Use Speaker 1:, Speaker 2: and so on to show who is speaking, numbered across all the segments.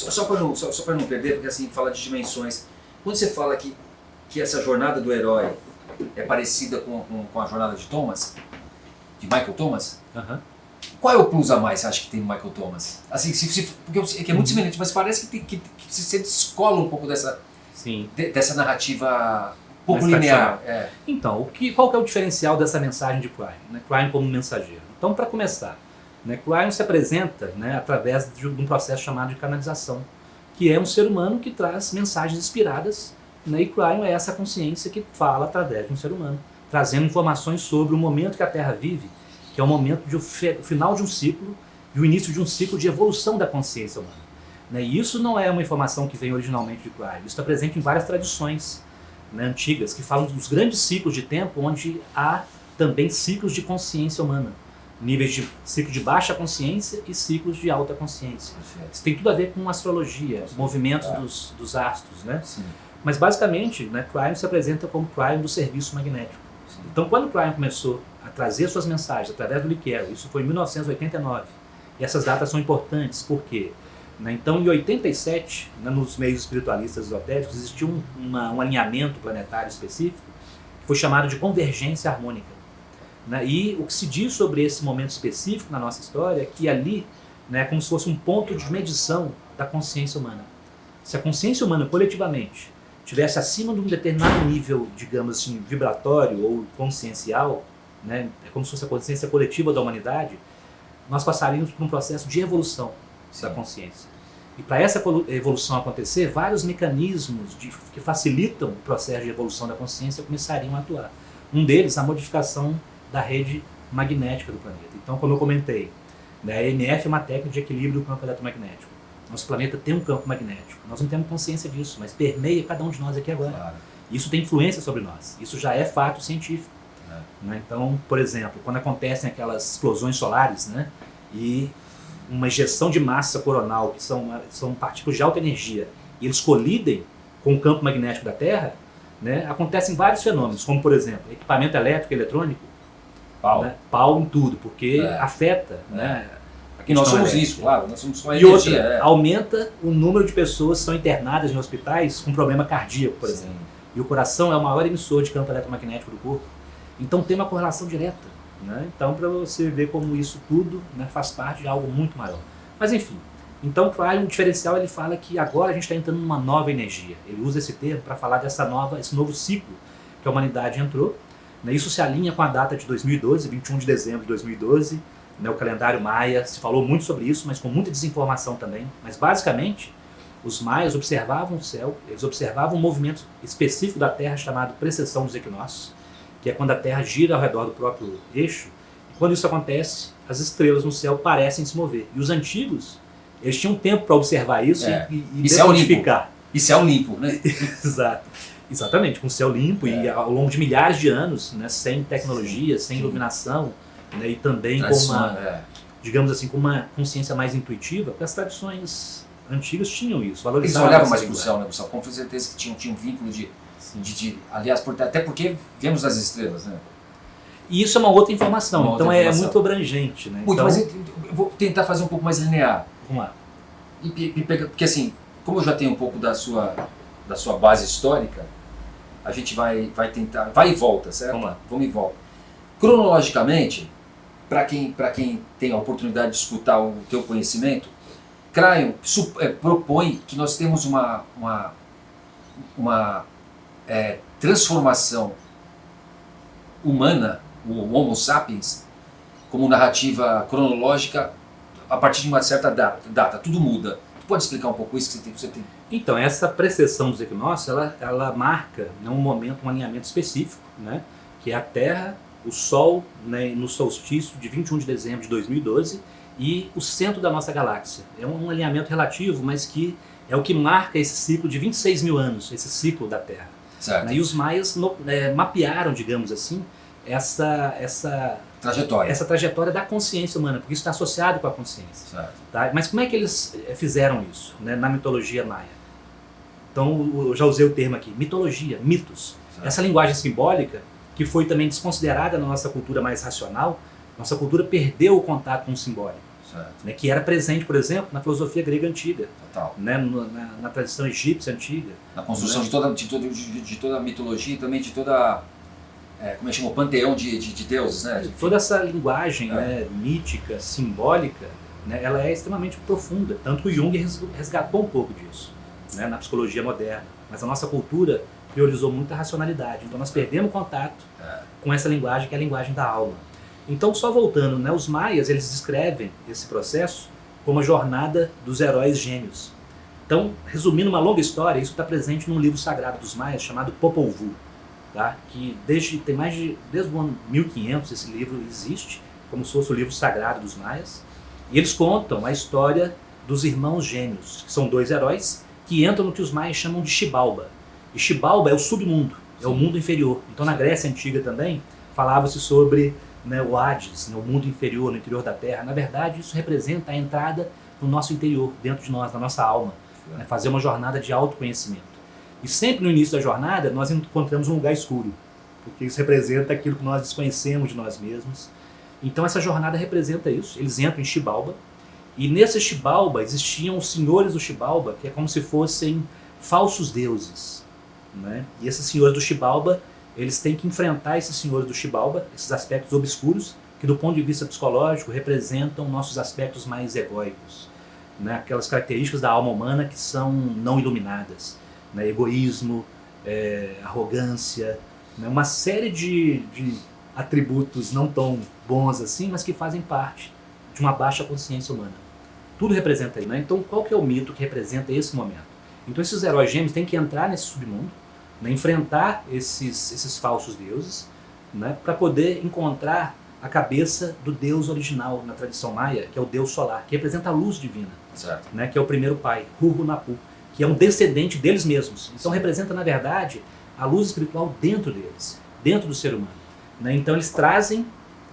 Speaker 1: Só para não perder, porque assim, fala de dimensões. Quando você fala que essa jornada do herói é parecida com a jornada de Thomas, de Michael Thomas, qual é o plus a mais você acha que tem no Michael Thomas? Assim, porque é muito semelhante, mas parece que você descola um pouco dessa narrativa pouco linear.
Speaker 2: Então, qual que é o diferencial dessa mensagem de Cryon? Né? Cryon como mensageiro. Então, para começar, né, Cryon se apresenta, né, através de um processo chamado de canalização, que é um ser humano que traz mensagens inspiradas, né, e Cryon é essa consciência que fala através de um ser humano, trazendo informações sobre o momento que a Terra vive, que é o momento de final de um ciclo e o início de um ciclo de evolução da consciência humana. Né, e isso não é uma informação que vem originalmente de Cryon, isso está presente em várias tradições, né, antigas, que falam dos grandes ciclos de tempo, onde há também ciclos de consciência humana. Níveis de ciclo de baixa consciência e ciclos de alta consciência. Isso tem tudo a ver com astrologia, movimentos dos astros, né? Sim. Mas basicamente, né, Cryon se apresenta como Cryon do serviço magnético. Sim. Então, quando Cryon começou a trazer suas mensagens através do Lee Carroll, isso foi em 1989, e essas datas são importantes, por quê? Né, então, em 87, né, nos meios espiritualistas esotéricos, existia um alinhamento planetário específico, que foi chamado de convergência harmônica. Né? E o que se diz sobre esse momento específico na nossa história é que ali, né, é como se fosse um ponto de medição da consciência humana. Se a consciência humana coletivamente estivesse acima de um determinado nível, digamos assim, vibratório ou consciencial, né, é como se fosse a consciência coletiva da humanidade, nós passaríamos por um processo de evolução da consciência. E para essa evolução acontecer, vários mecanismos que facilitam o processo de evolução da consciência começariam a atuar. Um deles, a modificação da rede magnética do planeta. Então, como eu comentei, né, a EMF é uma técnica de equilíbrio do campo eletromagnético. Nosso planeta tem um campo magnético. Nós não temos consciência disso, mas permeia cada um de nós aqui agora. Claro. Isso tem influência sobre nós. Isso já é fato científico. Né? Então, por exemplo, quando acontecem aquelas explosões solares, né, e uma ejeção de massa coronal, que são partículas de alta energia, e eles colidem com o campo magnético da Terra, né, acontecem vários fenômenos, como, por exemplo, equipamento elétrico e eletrônico, pau em tudo, porque afeta, né?
Speaker 1: E nós somos isso, claro, nós somos com a
Speaker 2: energia.
Speaker 1: E
Speaker 2: outra, aumenta o número de pessoas que são internadas em hospitais com problema cardíaco, por exemplo. E o coração é o maior emissor de campo eletromagnético do corpo. Então tem uma correlação direta. Né? Então, para você ver como isso tudo, né, faz parte de algo muito maior. Mas enfim, então o diferencial, ele fala que agora a gente está entrando numa nova energia. Ele usa esse termo para falar esse novo ciclo que a humanidade entrou. Isso se alinha com a data de 2012, 21 de dezembro de 2012, né, o calendário maia, se falou muito sobre isso, mas com muita desinformação também. Mas basicamente, os maias observavam o céu, eles observavam um movimento específico da Terra chamado precessão dos equinócios, que é quando a Terra gira ao redor do próprio eixo. E quando isso acontece, as estrelas no céu parecem se mover. E os antigos, eles tinham tempo para observar isso e decodificar.
Speaker 1: Isso é um limpo, né?
Speaker 2: Exato. Exatamente, com o céu limpo e ao longo de milhares de anos, né, sem tecnologia, sem iluminação, né, e também com uma, digamos assim, com uma consciência mais intuitiva, porque as tradições antigas tinham isso, valorizavam.
Speaker 1: Eles olhavam mais para o céu, né, Gustavo? Com certeza que tinha um vínculo aliás, até porque vemos as estrelas, né?
Speaker 2: E isso é uma outra informação, então é muito abrangente, né?
Speaker 1: Muito, mas eu vou tentar fazer um pouco mais linear.
Speaker 2: Vamos lá.
Speaker 1: Porque assim, como eu já tenho um pouco da sua base histórica, a gente vai tentar, vai e volta, certo?
Speaker 2: Vamos lá.
Speaker 1: Vamos e volta. Cronologicamente, para quem tem a oportunidade de escutar o teu conhecimento, Cryon propõe que nós temos uma transformação humana, o Homo sapiens, como narrativa cronológica a partir de uma certa data. Tudo muda. Tu pode explicar um pouco isso que você tem?
Speaker 2: Então, essa precessão dos equinócios, ela marca, né, um momento, um alinhamento específico, né, que é a Terra, o Sol, né, no solstício de 21 de dezembro de 2012 e o centro da nossa galáxia. É um alinhamento relativo, mas que é o que marca esse ciclo de 26 mil anos, esse ciclo da Terra.
Speaker 1: Certo.
Speaker 2: Né, e os maias mapearam, digamos assim, essa trajetória da consciência humana, porque isso está associado com a consciência.
Speaker 1: Certo.
Speaker 2: Tá? Mas como é que eles fizeram isso, né, na mitologia maia? Então, eu já usei o termo aqui, mitologia, mitos. Certo. Essa linguagem simbólica, que foi também desconsiderada na nossa cultura mais racional, nossa cultura perdeu o contato com o simbólico. né, que era presente, por exemplo, na filosofia grega antiga,
Speaker 1: Total.
Speaker 2: Né, na tradição egípcia antiga.
Speaker 1: Na construção, né, de toda a mitologia e também de toda, como é que chama, o panteão de deuses, né?
Speaker 2: Toda essa linguagem, né, mítica, simbólica, né, ela é extremamente profunda, tanto que o Jung resgatou um pouco disso, né, na psicologia moderna, mas a nossa cultura priorizou muito a racionalidade, então nós perdemos contato com essa linguagem, que é a linguagem da alma. Então, só voltando, né, os maias, eles descrevem esse processo como a jornada dos heróis gêmeos. Então, resumindo uma longa história, isso está presente num livro sagrado dos maias chamado Popol Vuh, tá? Que desde o ano 1500 esse livro existe, como se fosse o livro sagrado dos maias, e eles contam a história dos irmãos gêmeos, que são 2 heróis que entram no que os maias chamam de Xibalba. E Xibalba é o submundo, é o mundo inferior. Então, na Grécia Antiga também, falava-se sobre, né, o Hades, né, o mundo inferior, no interior da Terra. Na verdade, isso representa a entrada no nosso interior, dentro de nós, na nossa alma, né, fazer uma jornada de autoconhecimento. E sempre no início da jornada, nós encontramos um lugar escuro, porque isso representa aquilo que nós desconhecemos de nós mesmos. Então, essa jornada representa isso. Eles entram em Xibalba, e nesse Xibalba existiam os senhores do Xibalba, que é como se fossem falsos deuses, né? E esses senhores do Xibalba, eles têm que enfrentar esses senhores do Xibalba, esses aspectos obscuros, que do ponto de vista psicológico representam nossos aspectos mais egóicos, né? Aquelas características da alma humana que são não iluminadas, né? Egoísmo, arrogância, né? Uma série de atributos não tão bons assim, mas que fazem parte de uma baixa consciência humana. Tudo representa ele, né? Então, qual que é o mito que representa esse momento? Então, esses heróis gêmeos têm que entrar nesse submundo, né, enfrentar esses falsos deuses, né, para poder encontrar a cabeça do deus original na tradição maia, que é o deus solar, que representa a luz divina, né, que é o primeiro pai, Hu-Hu-Napu, que é um descendente deles mesmos. Então, representa, na verdade, a luz espiritual dentro deles, dentro do ser humano, né? Então, eles trazem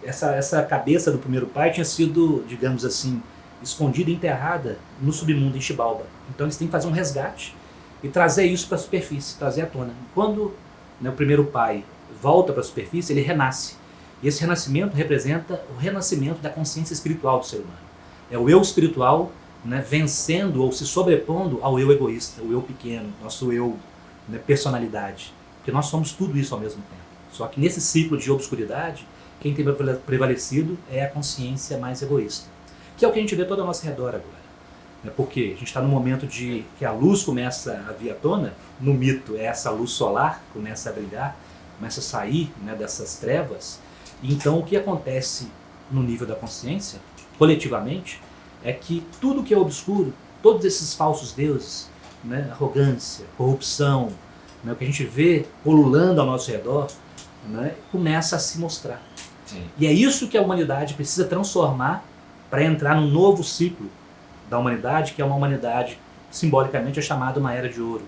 Speaker 2: essa cabeça do primeiro pai, tinha sido, digamos assim, escondida e enterrada no submundo em Xibalba. Então eles têm que fazer um resgate e trazer isso para a superfície, trazer à tona. Quando, né, o primeiro pai volta para a superfície, ele renasce. E esse renascimento representa o renascimento da consciência espiritual do ser humano. É o eu espiritual, né, vencendo ou se sobrepondo ao eu egoísta, o eu pequeno, nosso eu, né, personalidade. Porque nós somos tudo isso ao mesmo tempo. Só que nesse ciclo de obscuridade, quem tem prevalecido é a consciência mais egoísta, que é o que a gente vê todo ao nosso redor agora. Porque a gente está no momento de que a luz começa a vir à tona, no mito é essa luz solar, começa a brilhar, começa a sair, né, dessas trevas. E então o que acontece no nível da consciência, coletivamente, é que tudo que é obscuro, todos esses falsos deuses, né, arrogância, corrupção, né, o que a gente vê pululando ao nosso redor, né, começa a se mostrar.
Speaker 1: Sim.
Speaker 2: E é isso que a humanidade precisa transformar para entrar num novo ciclo da humanidade, que é uma humanidade simbolicamente é chamada uma era de ouro.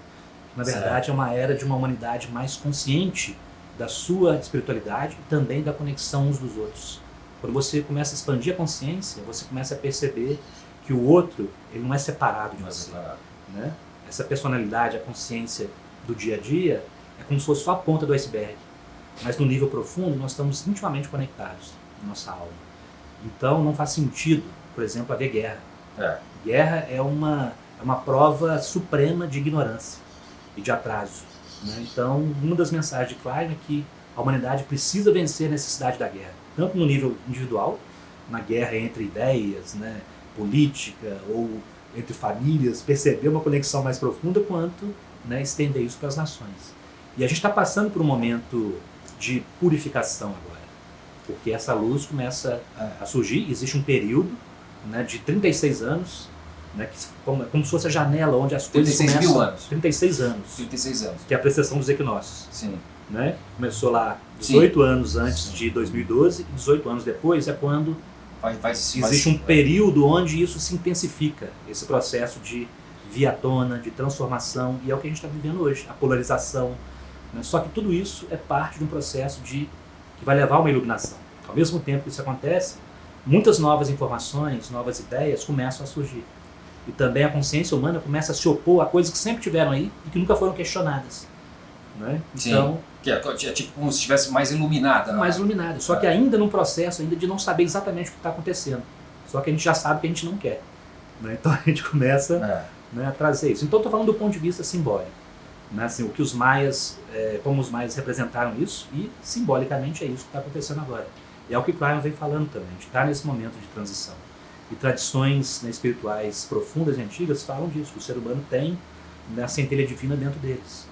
Speaker 2: Na verdade, é uma era de uma humanidade mais consciente da sua espiritualidade e também da conexão uns dos outros. Quando você começa a expandir a consciência, você começa a perceber que o outro, ele não é separado de você, né? Essa personalidade, a consciência do dia a dia, é como se fosse só a ponta do iceberg. Mas no nível profundo, nós estamos intimamente conectados na nossa alma. Então, não faz sentido, por exemplo, haver guerra. Guerra é uma prova suprema de ignorância e de atraso, né? Então, uma das mensagens de Klein é que a humanidade precisa vencer a necessidade da guerra, tanto no nível individual, na guerra entre ideias, né, política ou entre famílias, perceber uma conexão mais profunda, quanto, né, estender isso para as nações. E a gente está passando por um momento de purificação agora, porque essa luz começa a surgir. Existe um período, né, de 36 anos, né, que como se fosse a janela onde as coisas começam...
Speaker 1: 36 mil anos.
Speaker 2: 36 anos.
Speaker 1: 36 anos.
Speaker 2: Que é a precessão dos equinócios.
Speaker 1: Sim.
Speaker 2: Né? Começou lá 18 anos antes de 2012, e 18 anos depois é quando existe um período onde isso se intensifica, esse processo de vir à tona, de transformação, e é o que a gente está vivendo hoje, a polarização, né? Só que tudo isso é parte de um processo que vai levar a uma iluminação. Ao mesmo tempo que isso acontece, muitas novas informações, novas ideias começam a surgir. E também a consciência humana começa a se opor a coisas que sempre tiveram aí e que nunca foram questionadas, né? Então,
Speaker 1: que é tipo como se estivesse mais iluminada.
Speaker 2: Mais iluminada, só que ainda num processo ainda de não saber exatamente o que está acontecendo. Só que a gente já sabe que a gente não quer. Né? Então a gente começa né, a trazer isso. Então estou falando do ponto de vista simbólico. Né? Assim, o que os maias, como os maias representaram isso, e simbolicamente é isso que está acontecendo agora. E é o que Cryon vem falando também. A gente está nesse momento de transição. E tradições né, espirituais profundas e antigas falam disso. O ser humano tem a centelha divina dentro deles.